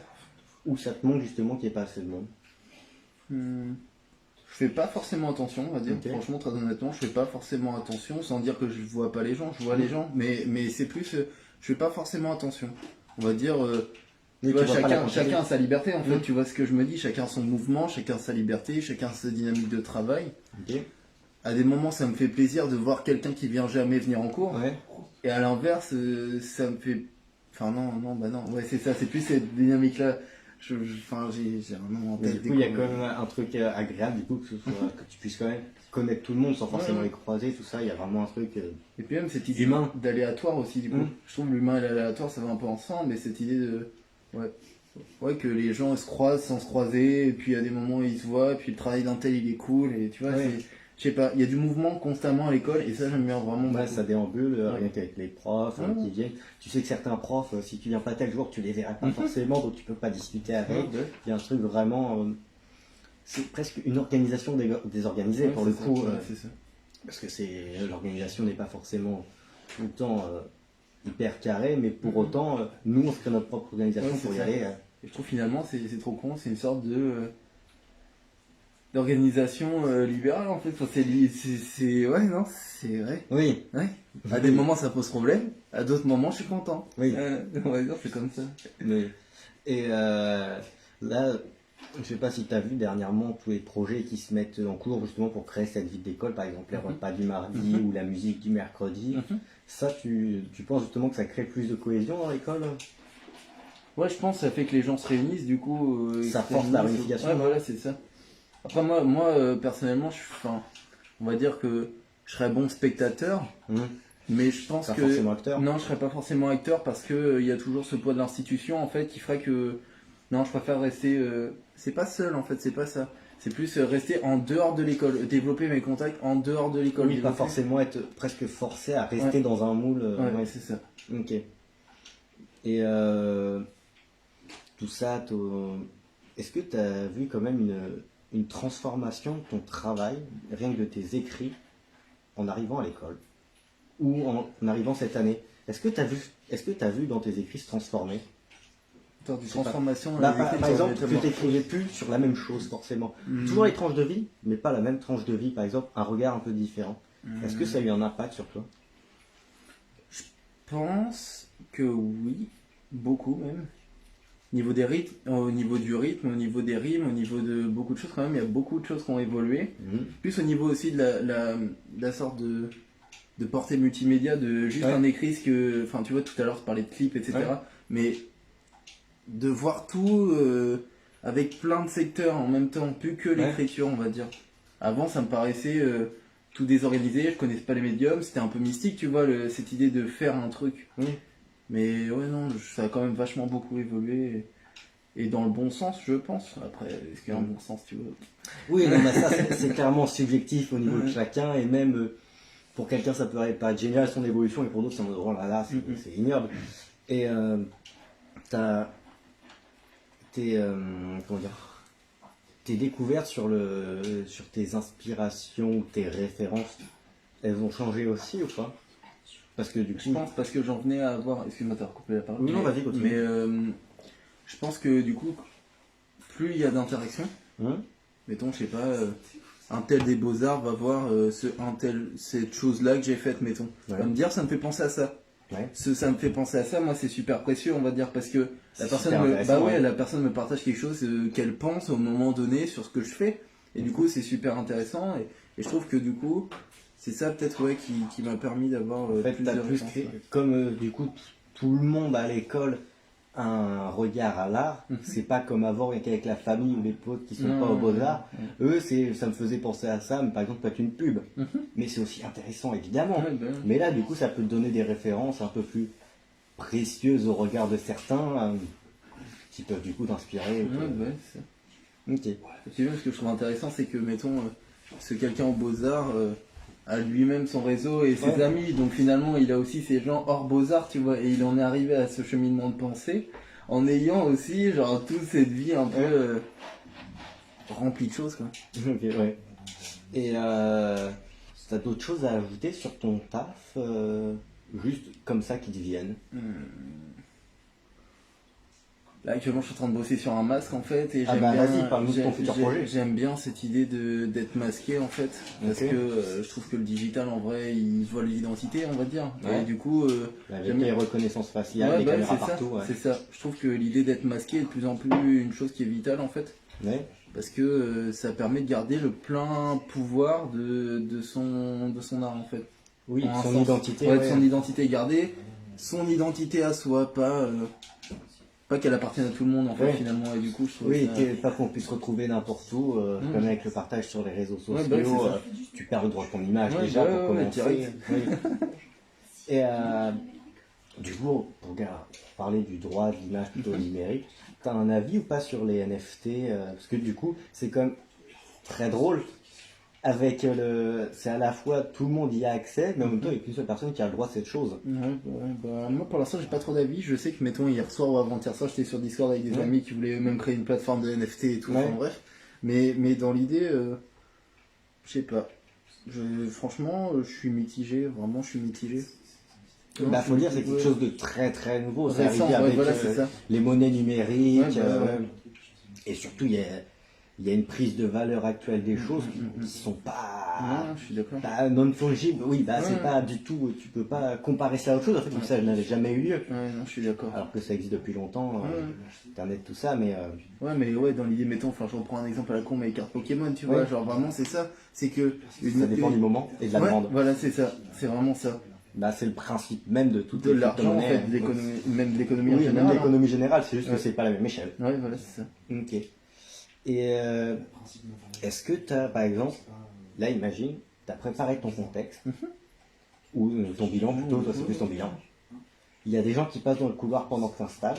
ou ça te manque justement qu'il n'y ait pas assez de monde? Je fais pas forcément attention, on va dire. Ok. Franchement, très honnêtement, je fais pas forcément attention, sans dire que je vois pas les gens, je vois les gens, mais c'est plus, je fais pas forcément attention. On va dire, tu Oui, vois, tu vois pas la quantité. chacun a sa liberté en fait, Mm. tu vois ce que je me dis, chacun son mouvement, chacun sa liberté, chacun sa dynamique de travail. Ok. À des moments, ça me fait plaisir de voir quelqu'un qui vient jamais venir en cours, Ouais. et à l'inverse, ça me fait. Enfin, non, bah non, ouais, c'est ça, c'est plus cette dynamique-là. Enfin, j'ai un nom en Mais tête. du coup, il y a quand même un truc agréable, du coup, que tu puisses quand même connaître tout le monde sans forcément Ouais. les croiser, tout ça. Il y a vraiment un truc. Et puis même cette idée Humain. d'aléatoire aussi, du coup. Mm. Je trouve l'humain et l'aléatoire, ça va un peu ensemble, mais cette idée de. Ouais, que les gens se croisent sans se croiser, et puis à des moments ils se voient, et puis le travail d'un tel il est cool, et tu vois, Ouais. je sais pas, il y a du mouvement constamment à l'école, et ça j'aime bien vraiment Ouais, beaucoup. ça déambule, Ouais. rien qu'avec les profs Ouais. qui viennent. Tu sais que certains profs, si tu viens pas tel jour, tu les verras pas Mhm. forcément, donc tu peux pas discuter avec. Ouais, Il y a un truc vraiment. C'est presque une organisation désorganisée pour ouais, le c'est coup. ça, ouais, c'est ça. Parce que l'organisation n'est pas forcément tout le temps hyper carrée, mais pour autant, nous on se crée notre propre organisation Ouais, c'est pour y ça. aller. Et je trouve finalement, c'est trop con, c'est une sorte de. d'organisation libérale en fait. Enfin, ouais, non, c'est vrai. Oui. Ouais. À des moments ça pose problème, à d'autres moments je suis content. Oui. On va dire c'est comme ça. Mais, et là, je sais pas si tu as vu dernièrement tous les projets qui se mettent en cours justement pour créer cette vie d'école, par exemple les repas du mardi ou la musique du mercredi. Ça, tu penses justement que ça crée plus de cohésion dans l'école? Ouais, je pense que ça fait que les gens se réunissent, du coup. Ça force la réunification. Ouais, voilà, c'est ça. Après, moi personnellement, enfin, on va dire que je serais bon spectateur, mais je pense Pas que. forcément acteur. Non, je serais pas forcément acteur parce que il y a toujours ce poids de l'institution en fait qui ferait que. Non, je préfère rester. C'est pas seul en fait, c'est pas ça. C'est plus rester en dehors de l'école, développer mes contacts en dehors de l'école. Oui, pas forcément être presque forcé à rester dans un moule. Ouais, c'est ça. Ok. Et tout ça, est-ce que tu as vu quand même une transformation de ton travail, rien que de tes écrits, en arrivant à l'école ou en arrivant cette année? Est-ce que tu as vu dans tes écrits se transformer? Transformation. Par exemple, que tu n'écrivais plus sur la même chose forcément. Toujours les tranches de vie, mais pas la même tranche de vie. Par exemple, un regard un peu différent. Est-ce que ça a eu un impact sur toi? Je pense que oui, beaucoup même. Niveau des rythmes, au niveau du rythme, au niveau des rimes, au niveau de beaucoup de choses, quand même, il y a beaucoup de choses qui ont évolué. Plus au niveau aussi de la sorte de portée multimédia, de juste un écrit, enfin, tu vois, tout à l'heure, tu parlais de clips, etc. Mais de voir tout avec plein de secteurs en même temps, plus que l'écriture, on va dire. Avant, ça me paraissait tout désorganisé, je connaissais pas les médiums, c'était un peu mystique, tu vois, cette idée de faire un truc. Mais ouais, non, ça a quand même vachement beaucoup évolué. Et dans le bon sens, je pense. Après, est-ce qu'il y a un bon sens, tu vois? Oui, non, mais ça, c'est clairement subjectif au niveau de chacun. Et même, pour quelqu'un, ça peut pas être génial son évolution, et pour d'autres, c'est en mode, oh là là, c'est ignoble. Et comment dire, tes découvertes sur tes inspirations ou tes références, elles ont changé aussi ou pas? Parce que du coup, je pense parce que j'en venais à avoir. Excuse-moi, t'as recoupé la parole. Non, vas-y, continue. Mais je pense que du coup, plus il y a d'interactions, mettons, je sais pas, un tel des Beaux-Arts va voir cette chose-là que j'ai faite, mettons. Va me dire, ça me fait penser à ça. Ça me fait penser à ça, moi c'est super précieux, on va dire, parce que la personne me partage quelque chose qu'elle pense au moment donné sur ce que je fais. Et du coup, c'est super intéressant. Et je trouve que du coup, c'est ça peut-être qui m'a permis d'avoir plus de réponses. Comme du coup, tout le monde à l'école a un regard à l'art. C'est pas comme avant avec la famille ou les potes qui sont pas au Beaux-Arts. Eux, ça me faisait penser à ça, mais par exemple, peut-être une pub. Mais c'est aussi intéressant, évidemment. Mais là, du coup, ça peut te donner des références un peu plus précieuses au regard de certains qui peuvent du coup t'inspirer. C'est ça. Ok. Ce que je trouve intéressant, c'est que, mettons, ce quelqu'un aux Beaux-Arts a lui-même son réseau et ses amis, donc finalement il a aussi ses gens hors Beaux-Arts, tu vois, et il en est arrivé à ce cheminement de pensée en ayant aussi genre toute cette vie un peu remplie de choses, quoi. Ok, ouais. Et t'as d'autres choses à ajouter sur ton taf, juste comme ça qui te viennent? Là actuellement je suis en train de bosser sur un masque en fait et vas-y, parle-nous de ton futur projet. J'aime bien cette idée d'être masqué en fait parce que je trouve que le digital en vrai il vole l'identité, on va dire, et du coup avec les reconnaissances faciales, les caméras partout. C'est ça, je trouve que l'idée d'être masqué est de plus en plus une chose qui est vitale en fait, parce que ça permet de garder le plein pouvoir de son art en fait. Oui, son identité. Son identité gardée, son identité à soi, pas qu'elle appartienne à tout le monde en fait finalement, et du coup je trouve pas qu'on puisse retrouver n'importe où, comme avec le partage sur les réseaux sociaux, tu perds le droit de ton image déjà pour commencer. Et du coup, pour parler du droit de l'image plutôt numérique, tu as un avis ou pas sur les NFT, parce que du coup c'est quand même très drôle. Avec c'est à la fois tout le monde y a accès, mais en même temps il n'y a qu'une seule personne qui a le droit de cette chose. Moi pour l'instant j'ai pas trop d'avis. Je sais que mettons hier soir ou avant-hier soir j'étais sur Discord avec des amis qui voulaient même créer une plateforme de NFT et tout. Enfin, bref. Mais dans l'idée, je sais pas. Franchement je suis mitigé. Vraiment je suis mitigé. Faut dire c'est quelque chose de très très nouveau. C'est récent, arrivé avec c'est ça. les monnaies numériques et surtout il y a il y a une prise de valeur actuelle des choses qui sont Non, pas, je suis d'accord. pas non-fongibles. Oui, bah, Ouais. c'est pas du tout, tu peux pas comparer ça à autre chose. En fait, donc ça n'avait jamais eu lieu. Ouais, non, je suis d'accord. Alors que ça existe depuis longtemps, Ouais. Internet, tout ça, mais Ouais, mais ouais, dans l'idée, mettons, enfin, je reprends un exemple à la con, mais les cartes Pokémon, tu vois, Ouais. genre vraiment, c'est ça. C'est que. ça dépend du moment et de la Ouais, demande. voilà, c'est ça. C'est vraiment ça. Bah, c'est le principe même de toutes De les l'argent, en crypto-monnaies. fait, de l'économie, même de l'économie en Oui, même général. l'économie générale, c'est juste Ouais. que c'est pas la même échelle. Hein. Ouais, voilà, c'est ça. Ok. Et est-ce que tu as, par exemple, là, imagine, tu as préparé ton contexte, ou ton bilan plutôt, toi c'est plus ton bilan. Il y a des gens qui passent dans le couloir pendant que tu installes,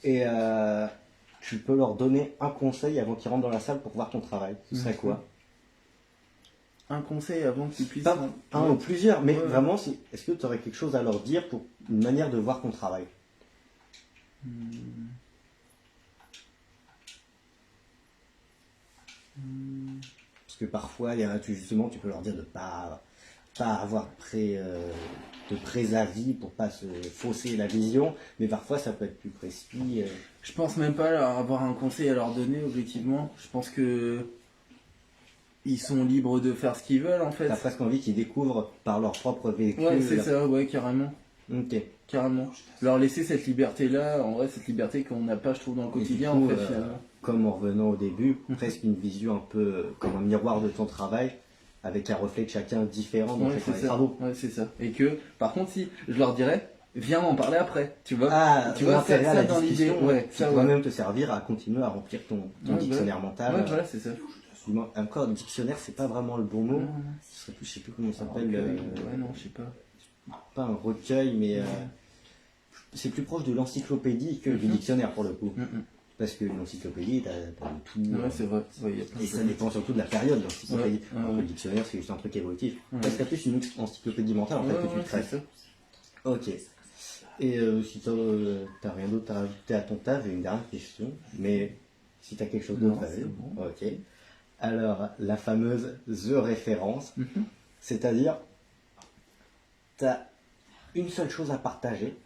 et tu peux leur donner un conseil avant qu'ils rentrent dans la salle pour voir ton travail. Ce serait quoi? Un conseil avant que tu puisses. Pas un ou plusieurs, mais Ouais. vraiment, est-ce que tu aurais quelque chose à leur dire pour une manière de voir ton travail? Parce que parfois, justement, tu peux leur dire de pas avoir de préavis pour pas se fausser la vision, mais parfois ça peut être plus précis. Je pense même pas avoir un conseil à leur donner, objectivement. Je pense que. Ils sont libres de faire ce qu'ils veulent, en fait. T'as presque envie qu'ils découvrent par leur propre véhicule. Ouais, c'est ça, ouais, carrément. Ok. Carrément. Leur laisser cette liberté-là, en vrai, cette liberté qu'on n'a pas, je trouve, dans le quotidien, Et du coup, en fait, finalement. comme en revenant au début, presque une vision un peu comme un miroir de ton travail, avec un reflet de chacun différent dans Ouais, chacun c'est des ça. travaux. Ouais, c'est ça. Et que, par contre, si je leur dirais, viens m'en parler après, tu vois. Ah, tu vois, l'intérêt ça à la dans l'idée, discussion, ouais, qui ça, pourrait ouais. même te servir à continuer à remplir ton Ouais, dictionnaire mental. Ouais, voilà, c'est ça. Dis-moi, encore, dictionnaire, c'est pas vraiment le bon mot. Non, Ce serait plus, je sais plus comment ça s'appelle. ouais, non, je sais pas. Pas un recueil, mais c'est plus proche de l'encyclopédie que du dictionnaire pour le coup. Parce que l'encyclopédie, t'as de tout. Ouais, c'est vrai. Ouais, y a plein Et de ça choses. dépend surtout de la période, l'encyclopédie. Ouais, Alors que ouais. le dictionnaire, c'est juste un truc évolutif. Ouais. Ça serait plus une encyclopédie mentale en fait Ouais, que tu ouais, traites. c'est ça. Ok. Et si t'as rien d'autre à rajouter à ton tas, j'ai une dernière question. Mais si t'as quelque chose d'autre, Non, vas-y. c'est bon. Ok. Alors, la fameuse The référence, c'est-à-dire, t'as une seule chose à partager,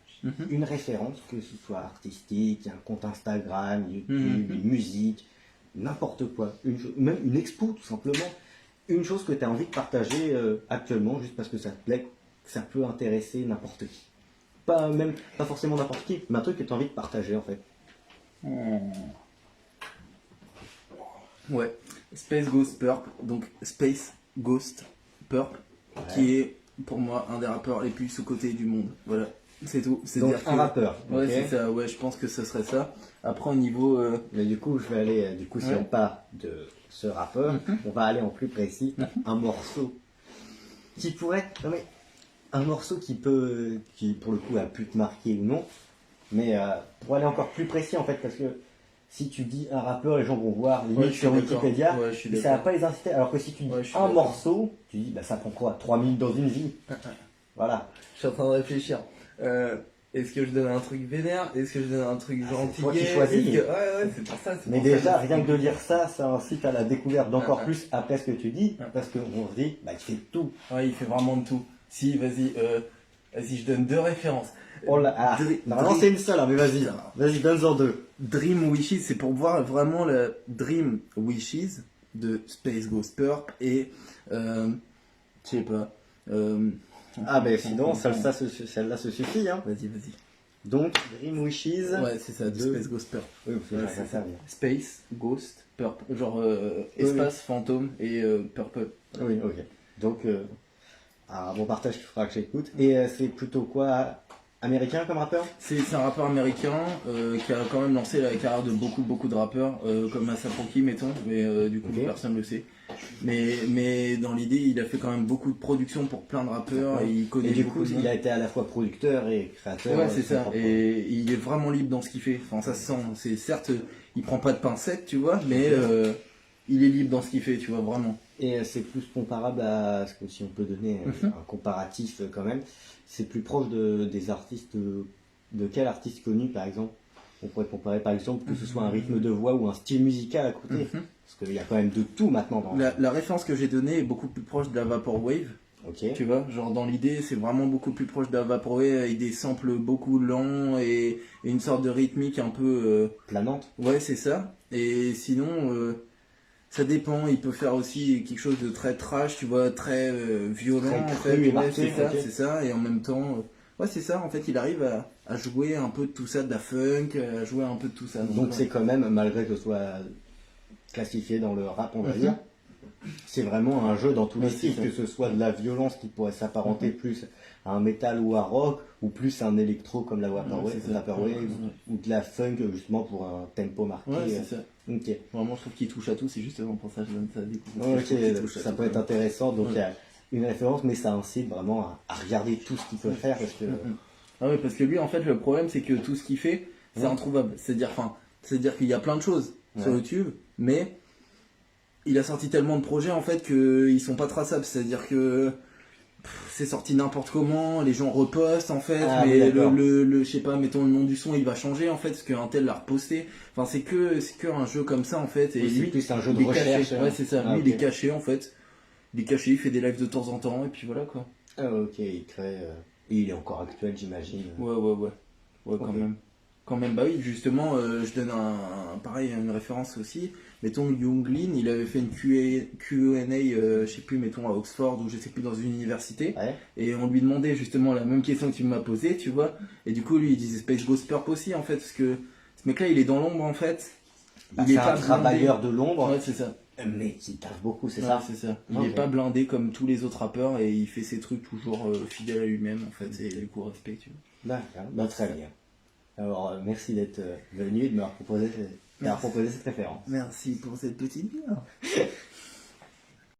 une référence, que ce soit artistique, un compte Instagram, YouTube, une musique, n'importe quoi, même une expo tout simplement, une chose que tu as envie de partager actuellement, juste parce que ça te plaît, que ça peut intéresser n'importe qui. Pas forcément n'importe qui, mais un truc que tu as envie de partager en fait. Ouais. Space Ghost Purp, donc Space Ghost Purp, qui est pour moi un des rappeurs les plus sous-cotés du monde. Voilà, c'est tout. Donc C'est-à-dire un rappeur. Ouais, ok. c'est ça, ouais, je pense que ce serait ça. Après, au niveau. Mais du coup, je vais aller, si Ouais. on part de ce rappeur, on va aller en plus précis, un morceau qui pourrait, non mais, un morceau qui pour le coup a pu te marquer ou non, mais pour aller encore plus précis en fait, parce que si tu dis un rappeur, les gens vont voir les Ouais, links je suis sur d'accord. Wikipédia, Ouais, je suis et ça va d'accord. pas les inciter, alors que si tu dis Ouais, je suis un d'accord. morceau, tu dis, bah ça prend quoi 3 minutes dans une vie. Voilà. Je suis en train de réfléchir. Est-ce que je donne un truc vénère? Est-ce que je donne un truc gentil? toi qui choisis. Ouais, c'est pour ça. Mais déjà, rien que de dire ça, ça incite à la découverte d'encore plus après ce que tu dis, parce qu'on se dit, bah tu fais tout. Ouais, il fait vraiment de tout. Si, vas-y, je donne deux références. Oh là, ah, normalement c'est une seule, hein, mais vas-y, donne-en deux. Dream Wishes, c'est pour voir vraiment le Dream Wishes de Space Ghost Purp et je sais pas. Ah ben sinon, celle-là se suffit. Hein. Vas-y. Donc, Dream Wishes. Ouais, c'est ça, de de- Space Ghost Purp. Oui, parce que Ouais, ça va c'est ça. servir. Space Ghost Purp, genre espace fantôme et purple. Oui, ok. Donc, un bon partage qui fera que j'écoute. Et c'est plutôt quoi? Américain comme rappeur? C'est un rappeur américain qui a quand même lancé la carrière de beaucoup de rappeurs, comme A$AP Rocky, mettons, mais du coup Ok. personne ne le sait. Mais dans l'idée, il a fait quand même beaucoup de productions pour plein de rappeurs et il connaît Et du beaucoup coup, de monde. il a été à la fois producteur et créateur. Ouais, de c'est son ça. propre- Et il est vraiment libre dans ce qu'il fait. Enfin, ça se sent. C'est certes, il prend pas de pincettes, tu vois, mais il est libre dans ce qu'il fait, tu vois, vraiment. Et c'est plus comparable à ce que si on peut donner un comparatif quand même, c'est plus proche des artistes, de quel artiste connu par exemple? On pourrait comparer par exemple que ce soit un rythme de voix ou un style musical à côté, parce qu'il y a quand même de tout maintenant dans La référence que j'ai donnée est beaucoup plus proche de la Vaporwave. Ok. Tu vois, genre dans l'idée, c'est vraiment beaucoup plus proche d'un vaporwave avec des samples beaucoup lents et une sorte de rythmique un peu. Planante. Ouais, c'est ça. Et sinon, ça dépend. Il peut faire aussi quelque chose de très trash, tu vois, très violent Très en cru fait. et Ouais, marqué, c'est ça, ok. c'est ça. Et en même temps, ouais, c'est ça. En fait, il arrive à jouer un peu de tout ça, de la funk, à jouer un peu de tout ça. Donc ouais. c'est quand même, malgré que ce soit classifié dans le rap, on va Mhm. dire, c'est vraiment un jeu dans tous les Ouais, c'est styles, ça. que ce soit de la violence qui pourrait s'apparenter Mhm. plus à un métal ou à rock, ou plus à un électro comme la Vaporwave, c'est ça. Vaporwave, Ouais. ou de la funk justement pour un tempo marqué. Ouais, c'est ça. Ok, Vraiment, je trouve qu'il touche à tout. C'est justement pour ça que je donne ça à découvrir. Je trouve qu'il touche ok, à ça tout, peut être ouais. intéressant. Donc il y Ouais. a une référence, mais ça incite vraiment à regarder tout ce qu'il peut faire parce que. Mhm. Ah ouais, parce que lui, en fait, le problème, c'est que tout ce qu'il fait, c'est Ouais. introuvable. C'est-à-dire qu'il y a plein de choses sur Ouais. YouTube, mais il a sorti tellement de projets, en fait, qu'ils sont pas traçables. C'est-à-dire que c'est sorti n'importe comment, les gens repostent, en fait, Ah oui, mais d'accord. je sais pas, mettons le nom du son, il va changer, en fait, parce qu'un tel l'a reposté. Enfin, c'est que un jeu comme ça, en fait, et Oui, c'est lui, plus un jeu il de est recherche. caché. Ouais, c'est ça. Ah, Lui, ok. il est caché, en fait. Il est caché, il fait des lives de temps en temps, et puis voilà, quoi. Ah, ok, il crée. Et il est encore actuel, j'imagine. Ouais, ouais, ouais. Ouais, quand Ok. même. Quand même, bah oui, justement, je donne pareil, une référence aussi. Mettons, Young Lean, il avait fait une Q&A, je sais plus, mettons, à Oxford ou je sais plus, dans une université. Ouais. Et on lui demandait justement la même question que tu m'as posée, tu vois. Et du coup, lui, il disait Space Ghost Purp aussi, en fait, parce que ce mec-là, il est dans l'ombre, en fait. Bah, Il c'est est un pas blindé. travailleur de l'ombre, Ouais, c'est ça. mais qui taffe beaucoup, c'est Ouais, ça. c'est ça. Il Ok. est pas blindé comme tous les autres rappeurs et il fait ses trucs toujours fidèle à lui-même, en fait. Et du coup, respect, tu vois. D'accord, bah, très bien. Alors, merci d'être venu et de m'avoir proposé cette référence. Merci pour cette petite bière.